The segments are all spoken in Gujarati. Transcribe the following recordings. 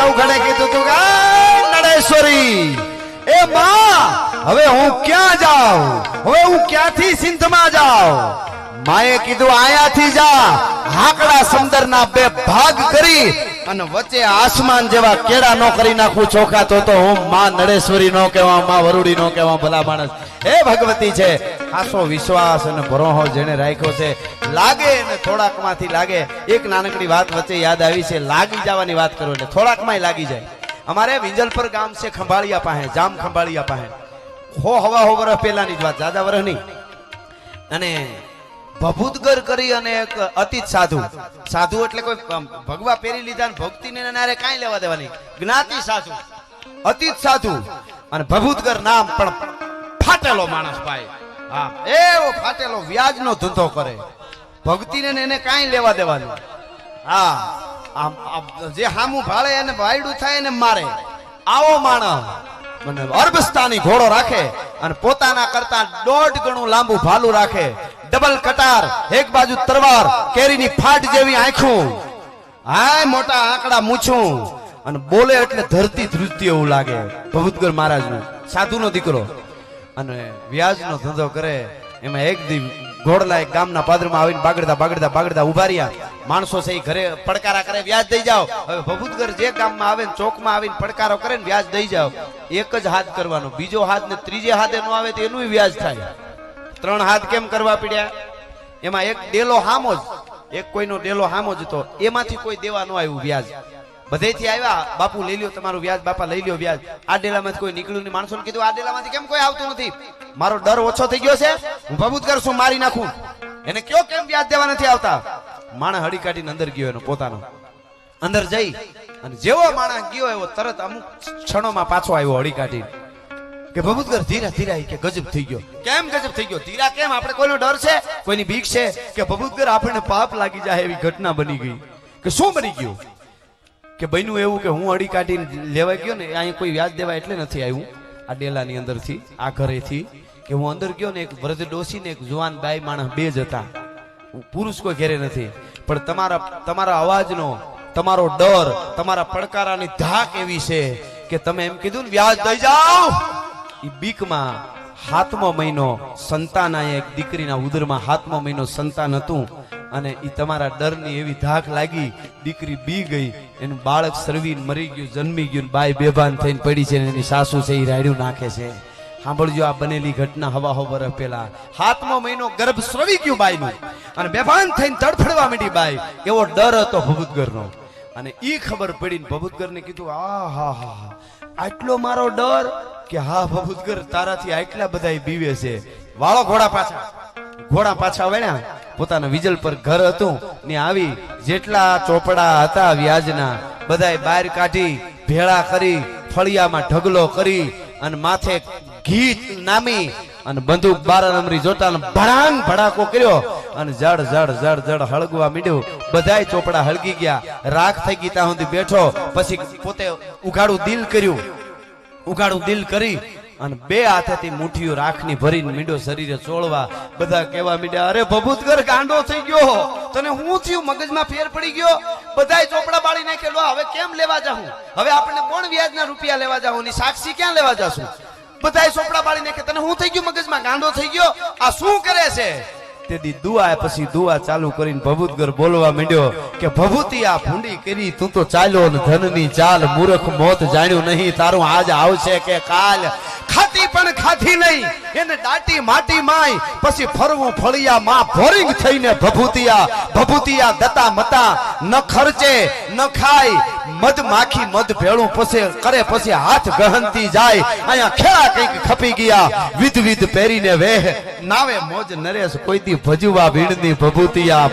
નવઘણે કીધું તું કે નડેશ્વરી એ માં હવે હું ક્યાં જાઉં, હવે હું ક્યાંથી સિંધમાં જાઉં? માએ કીધું આયાથી જા, હાકડા સમંદરના બે ભાગ કરી અને વચ્ચે આસમાન જેવા કેળા નો કરી નાખું ચોખા. તો હું માં નડેશ્વરી નો કહેવા, માં વરુડી નો કહેવા. ભલા માણસ હે ભગવતી છે. ખાસો વિશ્વાસ અને ભરોહો જેને રાખ્યો છે. લાગે ને થોડાક માંથી લાગે. એક નાનકડી વાત વચ્ચે યાદ આવી છે, લાગી જવાની વાત કરો એટલે થોડાક માં લાગી જાય. અમારે વિંજલપર ગામ છે ખંભાળિયા પાસે, જામ ખંભાળિયા પાસે. હવા વર્ષ પહેલાની જ વાત, જાદા વર્ષ નહીં. અને ભભૂતગર કરી અને એક અતિત સાધુ, સાધુ એટલે કોઈ ભગવા પહેરી લીધા ને ભક્તિ ને નારે કાંઈ લેવા દેવાની, જ્ઞાતિ સાધુ, અતિત સાધુ અને ભભૂતગર નામ. પણ ફાટેલો માણસ ભાઈ, હા એવો ફાટેલો, વ્યાજ નો ધંધો કરે, ભક્તિ ને એને કાંઈ લેવા દેવાનું. હા જે હામું ભાળે એને વાયડું થાય એને મારે. આવો માણસ મને અરબસ્તાની ઘોડો રાખે અને પોતાના કરતા 1.5 ગણું લાંબુ ભાલું રાખે, ડબલ કટાર, એક બાજુ તરવાર, કેરીની ફાટ જેવી આંખું, હાય મોટા આંકડા મૂછું, અને બોલે એટલે ધરતી ધ્રુજતી એવું લાગે. ભભૂતગર મહારાજ નું, સાધુ નો દીકરો, અને વ્યાજ નો ધંધો કરે. એમાં એક દી ઘોડલા એક ગામના પાદરમાં આવીને બાગડતા ઉભા રહ્યા. માણસો છે ઘરે પડકારા કરે, વ્યાજ દઈ જાઓ. હવે ભભૂતગર જે ગામમાં આવે ને ચોકમાં આવીને પડકારો કરે ને વ્યાજ દઈ જાઓ. એક જ હાથ કરવાનો, બીજો હાથ ને ત્રીજે હાથે નો આવે તો એનું વ્યાજ થાય. 3 હાથ કેમ કરવા પડ્યા? એમાં એક ડેલો હામો જ, એક કોઈનો ડેલો હામો જ હતો, એમાંથી કોઈ દેવા ન આવ્યું વ્યાજ. બધેથી આવ્યા, બાપુ લઈ લ્યો તમારું વ્યાજ, બાપા લઈ લ્યો વ્યાજ. આ ડેલામાંથી કોઈ નીકળ્યું નહીં. માણસોને કીધું આ ડેલામાંથી કેમ કોઈ આવતું નથી? મારો ડર ઓછો થઈ ગયો છે, હું ભભૂતગર શું મારી નાખું. એને કયો કેમ વ્યાજ દેવા નથી આવતા? માણસ હડી કાઢીને અંદર ગયો, એનો પોતાનો અંદર જઈ અને જેવો માણસ ગયો એવો તરત અમુક ક્ષણોમાં પાછો આવ્યો હડી કાઢીને કે ભભૂતગર ધીરા ધીરા, કે ગજબ થઈ ગયો. કેમ ગજબ થઈ ગયો? ધીરા કેમ? આપણે કોઈનો ડર છે, કોઈની બીક છે કે ભભૂતગર આપણને પાપ લાગી જાય એવી ઘટના બની ગઈ. કે શું બની ગયું? કે બન્યું એવું કે હું હડી કાઢીને લેવા ગયો ને, અહીંયા કોઈ વ્યાજ દેવા એટલે નથી આવ્યું આ ડેલાની અંદરથી, આ ઘરેથી. કે હું અંદર ગયો ને એક વૃદ્ધ ડોસી ને એક જુવાન બાઈ માણસ બે જ હતા, પુરુષ કોઈ ઘેરે નથી. પણ તમારા અવાજનો, તમારો ડર, તમારા પડકારાની ધાક એવી છે કે તમે એમ કીધું ને વ્યાજ દઈ જાઓ. એ બીકમાં 7મો મહિનો સંતાન, આ એક દીકરીના ઉદરમાં 7મો મહિનો સંતાન હતું. અને એ તમારા ડરની એવી ધાક લાગી, દીકરી બી ગઈ, એનું બાળક સરવીને મરી ગયું, જન્મી ગયું, બાઈ બેભાન થઈને પડી છે, એની સાસુ છે એ રાયડું નાખે છે. સાંભળજો આ બનેલી ઘટના હવા વર્ષ પહેલા. 7મો મહિનો ગર્ભ સ્રવી ગયું બાઈનું, અને બેભાન થઈને તડફડવા માંડી બાઈ. એવો ડર હતો ભભૂતગરનો. અને ઈ ખબર પડીને ભભૂતગરને કીધું આ હા આટલો મારો ડર? કે હા ભભૂતગર, તારાથી આટલા બધા બીવે છે. વાળો ઘોડા પાછા વળ્યા. પોતાના વિજલ પર ઘર હતું ને આવી જેટલા ચોપડા હતા વ્યાજના બધાય બહાર કાઢી, ભેળા કરી, ફળિયામાં ઢગલો કરી અને માથે ઘી નામી અને બંદૂક 12 નંબરી જોતા ભડાંગ ભડાકો કર્યો અને જડ હળગવા માંડ્યું. બધાય ચોપડા હળગી ગયા, રાખ થઈ ગઈ. ત્યાં સુધી બેઠો, પછી પોતે ઉઘાડું દિલ કરી અને 2 હાથેથી મુઠ્ઠીઓ રાખની ભરીને મીંડો શરીરે ચોળવા. બધા કહેવા મીંડ્યા, અરે ભભૂતગર ગાંડો થઈ ગયો, તને હું થયું? મગજમાં ફેર પડી ગયો? બધાય ચોપડા બાળી નાખેલો, હવે કેમ લેવા જાઉં? હવે આપણે કોણ વ્યાજના રૂપિયા લેવા જાઉં? ની સાક્ષી ક્યાં લેવા જાશું? બધાય ચોપડા બાળી નાખે, તને હું થઈ ગયું? મગજમાં ગાંડો થઈ ગયો? આ શું કરે છે? તેથી દુઆ, પછી દુઆ ચાલુ કરીને ભભૂતગર બોલવા માંડ્યો કે ભભૂતિ આ ભૂંડી કરી, તું તો ચાલ્યો ને ધનની ચાલ, મૂર્ખ મોત જાણ્યું નહીં, તારું આજ આવશે કે કાલ. ખાતી પણ ખાધી નહીં, એને દાટી માટી માય, પછી ફરવું ફળિયા માં ભોરિંગ થઈને ભભૂતિયા દતા મતા, ન ખર્ચે ન ખાય, મધ માખી મધ ભેળું પછી કરે, પછી હાથ ગહનતી જાય. અહીંયા ખેડા કંઈક ખપી ગયા, વિધ પહેરીને વેહ નાવે મોજ નરેશ, કોઈથી ભજવા ભીડની ભભૂતિયા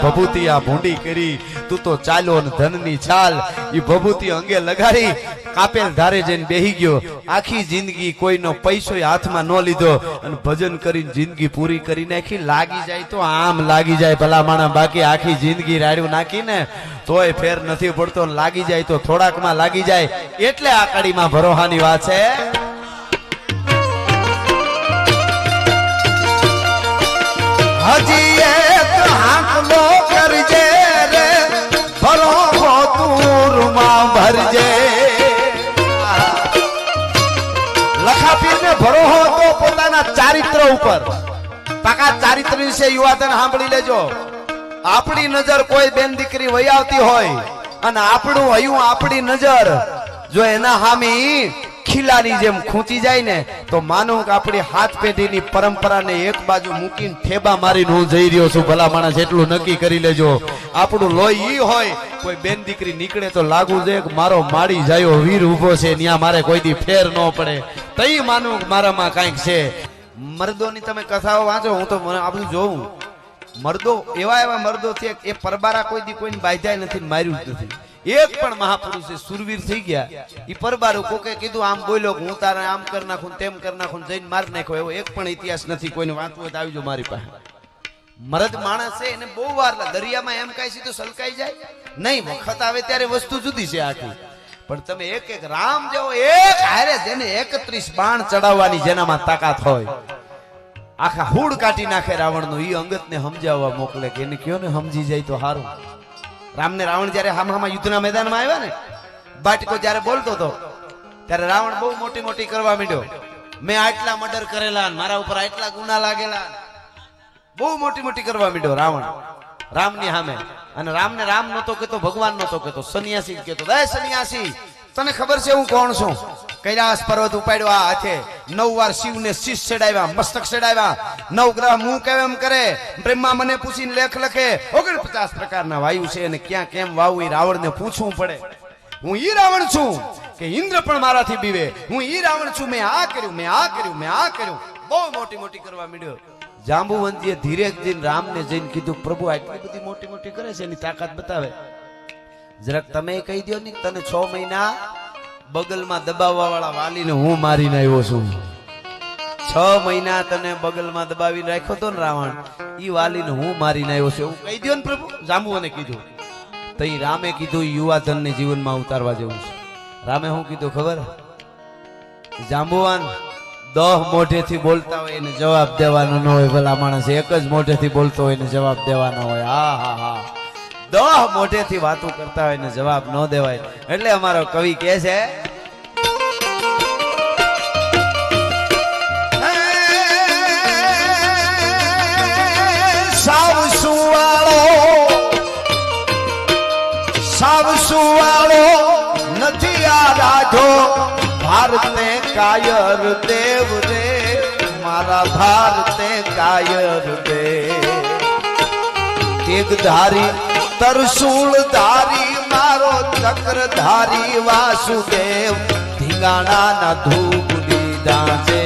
ભૂંડી કરી, તું તો ચાલ્યો ને ધનની ચાલ. એ ભભૂતિ અંગે લગાડી કાપેલ ધારે જઈને બેહી ગયો. આખી જિંદગી કોઈનો પૈસો હાથમાં ન લીધો અને ભજન કરીને જિંદગી પૂરી કરી નાખી. લાગી જાય તો આમ લાગી જાય ભલા માણસ, બાકી આખી જિંદગી રાડ્યું નાખીને તોય ફેર નથી પડતો. લાગી જાય તો થોડાકમાં લાગી જાય. એટલે આ કડીમાં ભરોહાની વાત છે. હજી એક હાંકલો કરજે રે, ભરો તુરમાં ભરજે. ભરોહો હતો પોતાના ચારિત્ર ઉપર. પાકા ચારિત્ર વિશે યુવાધન સાંભળી લેજો. આપણી નજર કોઈ બેન દીકરી વહી આવતી હોય અને આપણું હયું આપણી નજર જો એના હામી ખીલાની જેમ ખૂંચી જાય ને તો માનું કે આપણી હાથ પેઢીની પરંપરાને એક બાજુ મૂકીને ઠેબા મારીને હું જઈ રહ્યો છું. ભલા માણસ એટલું નક્કી કરી લેજો. આપણું લોહી ઈ હોય કોઈ બેન દીકરી નીકળે તો લાગુ જોઈએ કે મારો માડી જાયો વીર ઉભો છે, ત્યાં મારે કોઈ દી ફેર ન પડે. તઈ માનું કે મારામાં કાંઈક છે. મર્દોની તમે કથાઓ વાંચો, હું તો આ બધું જોઉં. મર્દો એવા મર્દો છે એ પરબારા કોઈ દી કોઈને બાંધ્યા નથી, માર્યું જ નથી. એક પણ મહાપુરુષે સુરવીર થઈ ગયા ઈ પરબારું કોકે કીધું આમ બોલ્યો હું તારે આમ કરી નાખું તેમ કરી નાખું જઈને માર નાખ્યો એવો એક પણ ઇતિહાસ નથી. કોઈને વાંચવું હોય તો આવી જો મારી પાસે. મરદ માણસ છે એને બહુ વાર લાગે. દરિયામાં એમ કાંઈ સીધું સલકાઈ જાય નહીં, વખત આવે ત્યારે વસ્તુ જુદી છે આખી. પણ તમે એક એક રામ જેવો એક હારે જેને 31 બાણ ચડાવવાની જેનામાં તાકાત હોય, આખા હુડ કાઢી નાખે રાવણનો, ઈ અંગતને સમજાવવા મોકલે કે એને કયો ને સમજી જાય તો સારું. રામને રાવણ જયારે હામા યુદ્ધના મેદાનમાં આવ્યા ને, બાટકો જયારે બોલતો હતો ત્યારે રાવણ બહુ મોટી મોટી કરવા માંડ્યો. મેં આટલા મર્ડર કરેલા, મારા ઉપર આટલા ગુના લાગેલા, બહુ મોટી મોટી કરવા માંડ્યો રાવણ રામની સામે. અને રામને રામ નતો કહેતો, ભગવાન નતો કહેતો, સન્યાસી કહેતો. દે સન્યાસી, તને ખબર છે હું કોણ છું? કૈલાસ પર્વત ઉપાડ્યો આ હાથે, 9 વાર શિવને શીશ ચડાવ્યા, મસ્તક ચડાવ્યા, 9 ગ્રહ હું કેમ એમ કરે, બ્રહ્મા મને પૂછીને લેખ લખે, 49 પ્રકારના વાયુ છે અને ક્યાં કેમ વાવું એ રાવણને પૂછવું પડે. હું ઈ રાવણ છું કે ઇન્દ્ર પણ મારાથી બીવે. હું ઈ રાવણ છું, મેં આ કર્યું, મેં આ કર્યું, મેં આ કર્યું. બહુ મોટી મોટી કરવા માંડ્યો. જાંબુવંતીએ ધીરે જઈને રામને જઈને કીધું, પ્રભુ આટલી બધી મોટી મોટી કરે છે, એની તાકાત બતાવે. જરાક તમે કહી દો ને, તને 6 મહિના બગલમાં દબાવવા વાળા વાલીને હું મારીને આવ્યો છું. 6 મહિના તને બગલમાં દબાવીને રાખ્યો તો ને રાવણ, ઈ વાલીને હું મારીને આવ્યો છું, એવું કહી દો ને પ્રભુ. જાંબુવાને કીધું. તઈ રામે કીધું યુવાધનને જીવનમાં ઉતારવા જેવું છે. રામે શું કીધું ખબર? જાંબુવાન 10 મોઢેથી બોલતા હોય એને જવાબ દેવાનો ન હોય. ભલા માણસ એક જ મોઢેથી બોલતો હોય એને જવાબ દેવાનો હોય. હા હા હા, 10 મોઢેથી વાતો કરતા હોય ને જવાબ ન દેવાય. એટલે અમારો કવિ કહે છે, સાવસુવાળો નથી આ રાધો, ભારતે કાયર દેવ રે, મારા ભારતે કાયર દેવ. તેગધારી તરસૂળ ધારી મારો ચક્રધારી વાસુદેવ, ધીંગાણા ના ધૂપ દીધા છે,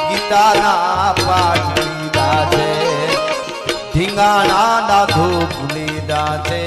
ગીતાના પાઠ લીધા છે, ધીંગાણા ના ધૂપ લીધા છે.